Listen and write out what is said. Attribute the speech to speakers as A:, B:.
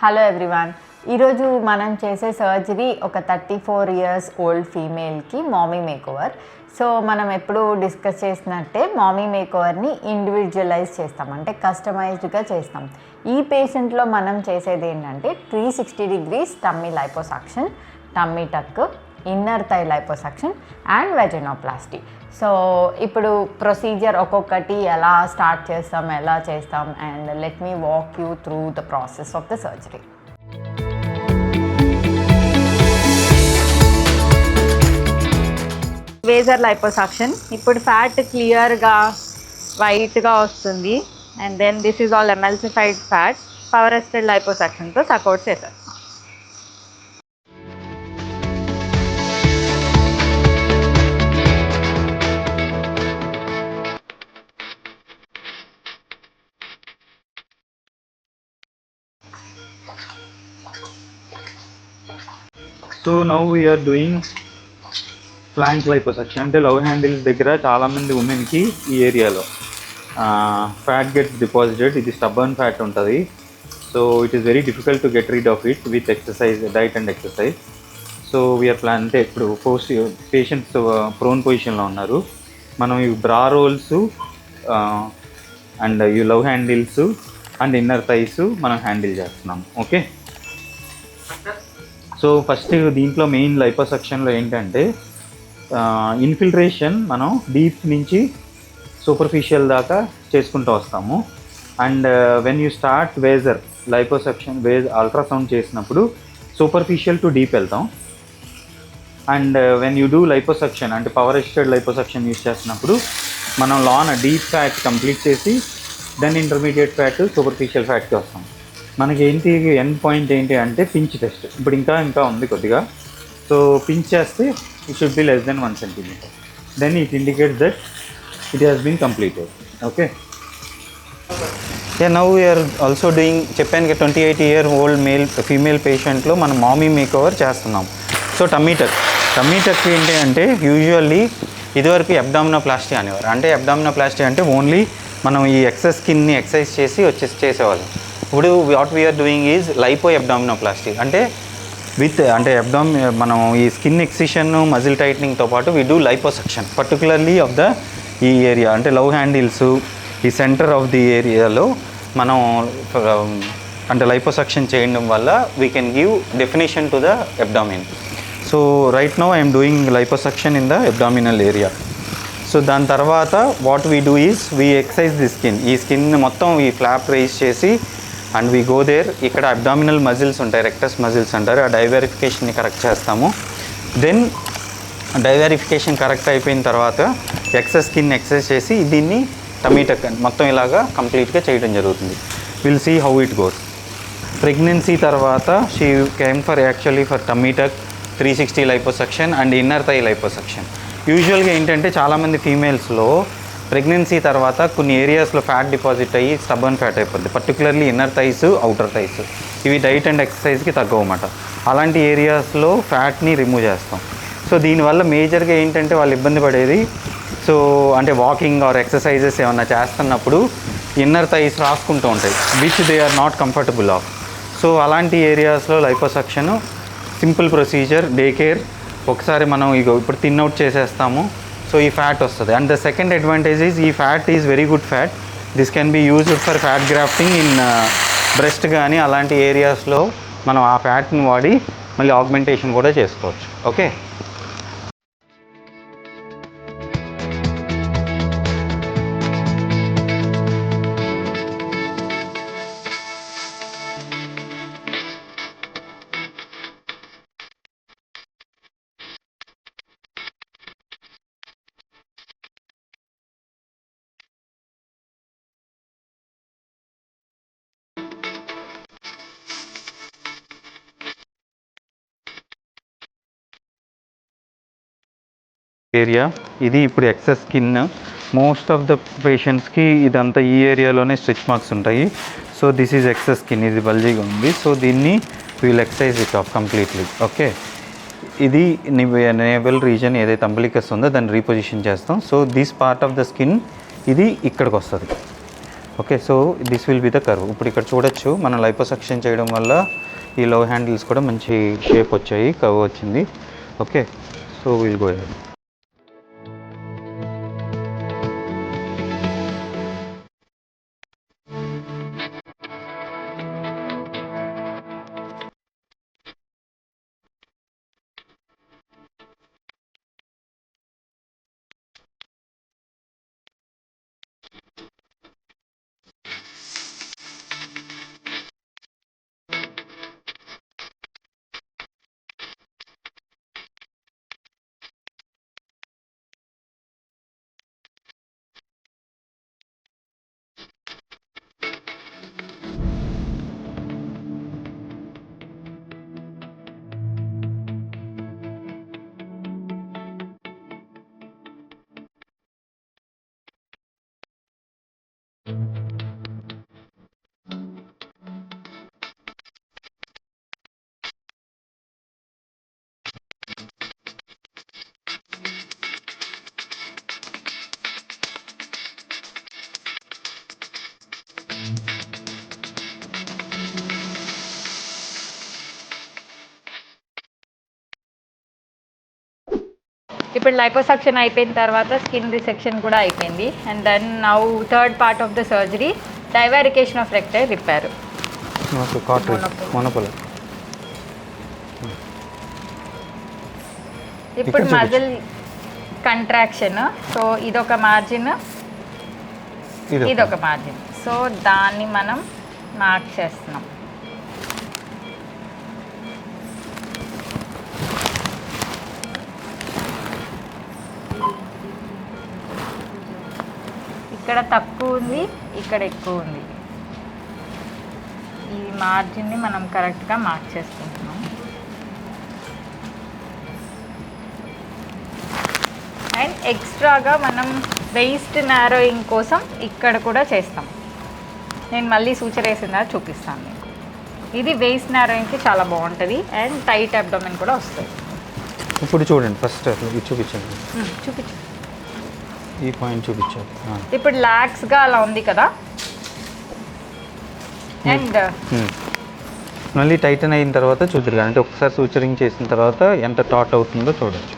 A: Hello everyone. ఈరోజు మనం చేసే సర్జరీ ఒక 34 ఇయర్స్ ఓల్డ్ ఫీమేల్కి మామీ మేకోవర్. సో మనం ఎప్పుడు డిస్కస్ చేసినట్టే మామీ మేకోవర్ని ఇండివిజువలైజ్ చేస్తాం, అంటే కస్టమైజ్డ్గా చేస్తాం. ఈ పేషెంట్లో మనం చేసేది ఏంటంటే 360 degrees tummy liposuction, tummy tuck, inner thigh liposuction and vaginoplasty. So ఇప్పుడు ప్రొసీజర్ ఒక్కొక్కటి ఎలా స్టార్ట్ చేస్తాం, ఎలా చేస్తాం, and let me walk you through the process of the surgery. Vaser liposuction. ఇప్పుడు ఫ్యాట్ క్లియర్గా వైట్గా వస్తుంది, and then this is all emulsified fat. Power assisted లైపోసక్షన్తో సపోర్ట్ చేస్తారు.
B: So now we are doing flank liposuction. అంటే లవ్ హ్యాండిల్స్ దగ్గర చాలామంది ఉమెన్కి ఈ ఏరియాలో ఫ్యాట్ గెట్స్ డిపాజిటెడ్. ఇది స్టబ్బర్న్ ఫ్యాట్ ఉంటుంది. So it is very difficult to get rid of it with exercise, diet and exercise. So we are plan అంటే ఇప్పుడు పేషెంట్స్ ప్రోన్ పొజిషన్లో ఉన్నారు. మనం ఈ బ్రా రోల్స్ అండ్ ఈ love handles and inner thighs మనం హ్యాండిల్ చేస్తున్నాం. ఓకే, సో ఫస్ట్ దీంట్లో మెయిన్ లైపోసక్షన్లో ఏంటంటే ఇన్ఫిల్ట్రేషన్ మనం డీప్ నుంచి సూపర్ఫిషియల్ దాకా చేసుకుంటూ వస్తాము. And when you start vaser liposuction, ultrasound చేసినప్పుడు సూపర్ఫిషియల్ టు డీప్ వెళ్తాం. And when you do liposuction అంటే పవర్ అసిస్టెడ్ లైపోసక్షన్ యూజ్ చేసినప్పుడు మనం లోన డీప్ ఫ్యాట్ కంప్లీట్ చేసి దెన్ ఇంటర్మీడియట్ ఫ్యాట్, సూపర్ఫిషియల్ ఫ్యాట్కి వస్తాం. మనకి ఏంటి ఎండ్ పాయింట్ ఏంటి అంటే పించ్ టెస్ట్. ఇప్పుడు ఇంకా ఉంది కొద్దిగా. సో పించ్ చేస్తే it should be less than 1 centimeter. Then it indicates that it has been completed. Okay, now we are also doing, చెప్పాను 28-year-old ఫీమేల్ పేషెంట్లో మనం మామీ మేకోవర్ చేస్తున్నాం. సో టమ్మీ టక్ ఏంటి అంటే యూజువల్లీ ఇదివరకు అబ్డామినోప్లాస్టీ అనేవారు. అంటే అబ్డామినోప్లాస్టీ అంటే ఓన్లీ మనం ఈ ఎక్సెస్ స్కిన్ని ఎక్సర్సైజ్ చేసి చేసేవాళ్ళం. ఇప్పుడు what we are doing is lipo abdominoplasty. అంటే మనం ఈ స్కిన్ ఎక్సిషన్, మజిల్ టైట్నింగ్తో పాటు we do liposuction particularly of the ఈ ఏరియా. అంటే లవ్ హ్యాండిల్స్ ఈ సెంటర్ ఆఫ్ ది ఏరియాలో మనం అంటే లైపోసక్షన్ చేయడం వల్ల we can give definition to the abdomen. So right now I'm doing liposuction in the abdominal area. So దాని తర్వాత what we do is we exercise the skin. ఈ skin మొత్తం ఈ ఫ్లాప్ రైజ్ చేసి అండ్ వీ గో దేర్. ఇక్కడ abdominal muscles ఉంటాయి, rectus muscles అంటారు. ఆ డైవెరిఫికేషన్ని కరెక్ట్ చేస్తాము. దెన్ డైవెరిఫికేషన్ కరెక్ట్ అయిపోయిన తర్వాత ఎక్సెస్ స్కిన్ ఎక్సర్సైజ్ చేసి దీన్ని టమ్మీ టక్ మొత్తం ఇలాగా కంప్లీట్గా చేయడం జరుగుతుంది. Will see how it goes. Pregnancy తర్వాత she came for tummy tuck, 360 liposuction and inner thigh liposuction. యూజువల్గా ఏంటంటే చాలామంది ఫీమేల్స్లో ప్రెగ్నెన్సీ తర్వాత కొన్ని ఏరియాస్లో ఫ్యాట్ డిపాజిట్ అయ్యి స్టబ్బర్న్ ఫ్యాట్ అయిపోద్ది, particularly inner thighs, outer thighs. ఇవి డైట్ అండ్ ఎక్సర్సైజ్కి తగ్గవన్నమాట. అలాంటి ఏరియాస్లో ఫ్యాట్ని రిమూవ్ చేస్తాం. సో దీనివల్ల మేజర్గా ఏంటంటే వాళ్ళు ఇబ్బంది పడేది, సో అంటే వాకింగ్ ఆర్ ఎక్సర్సైజెస్ ఏమన్నా చేస్తున్నప్పుడు ఇన్నర్ థైస్ రాసుకుంటూ ఉంటాయి, which they are not comfortable of. So అలాంటి ఏరియాస్లో liposuction simple procedure, day care. ఒకసారి మనం ఇప్పుడు థిన్ అవుట్ చేసేస్తాము. సో ఈ ఫ్యాట్ వస్తుంది. And the second advantage is ఈ fat is very good fat. This can be used for fat grafting in breast కానీ అలాంటి ఏరియాస్లో మనం ఆ ఫ్యాట్ని వాడి మళ్ళీ ఆగ్మెంటేషన్ కూడా చేసుకోవచ్చు. ఓకే, ఏరియా ఇది. ఇప్పుడు excess skin most of the పేషెంట్స్కి ఇదంతా ఈ ఏరియాలోనే స్ట్రెచ్ మార్క్స్ ఉంటాయి. So this is excess skin, ఇది బల్జీగా ఉంది. సో దీన్ని we'll exercise it off completely. Okay, ఇది నేవల్ రీజన్ ఏదైతే అంబలికస్ ఉందో దాన్ని రీపొజిషన్ చేస్తాం. So this part of the skin ఇది ఇక్కడికి వస్తుంది. Okay, so this will be the curve. ఇప్పుడు ఇక్కడ చూడొచ్చు మనం లైపోసక్షన్ చేయడం వల్ల ఈ లవ్ హ్యాండిల్స్ కూడా మంచి షేప్ వచ్చాయి, కర్వ్ వచ్చింది. Okay, so will go ahead.
A: ఇప్పుడు లైపోసక్షన్ అయిపోయిన తర్వాత స్కిన్ రిసెక్షన్ కూడా అయిపోయింది. And then now third part of the surgery, divarication of recti repair. ఇప్పుడు మజిల్ కంట్రాక్షన్. సో ఇదొక మార్జిన్, ఇదొక మార్జిన్. సో దాన్ని మనం మార్క్ చేస్తున్నాం. ఇక్కడ తక్కువ ఉంది, ఇక్కడ ఎక్కువ ఉంది. ఈ మార్జిన్ని మనం కరెక్ట్గా మార్క్ చేసుకుంటున్నాం. అండ్ ఎక్స్ట్రాగా మనం వెయిస్ట్ నారోయింగ్ కోసం ఇక్కడ కూడా చేస్తాం. నేను మళ్ళీ సూచర్ వేసిందా చూపిస్తాను మీకు. ఇది వెయిస్ట్ నారోయింగ్కి చాలా బాగుంటుంది అండ్ టైట్ అబ్డోమెన్ కూడా వస్తుంది.
B: ఇప్పుడు చూడండి, ఫస్ట్ ఇది చూపించండి.
A: చూపించండి,
B: ఈ పాయింట్ చూపించారు.
A: ఇప్పుడు లాక్స్గా అలా ఉంది కదా. అండ్
B: మళ్ళీ టైటన్ అయిన తర్వాత చూద్దరు, అంటే ఒకసారి సూచరింగ్ చేసిన తర్వాత ఎంత టాట్ అవుతుందో చూడొచ్చు.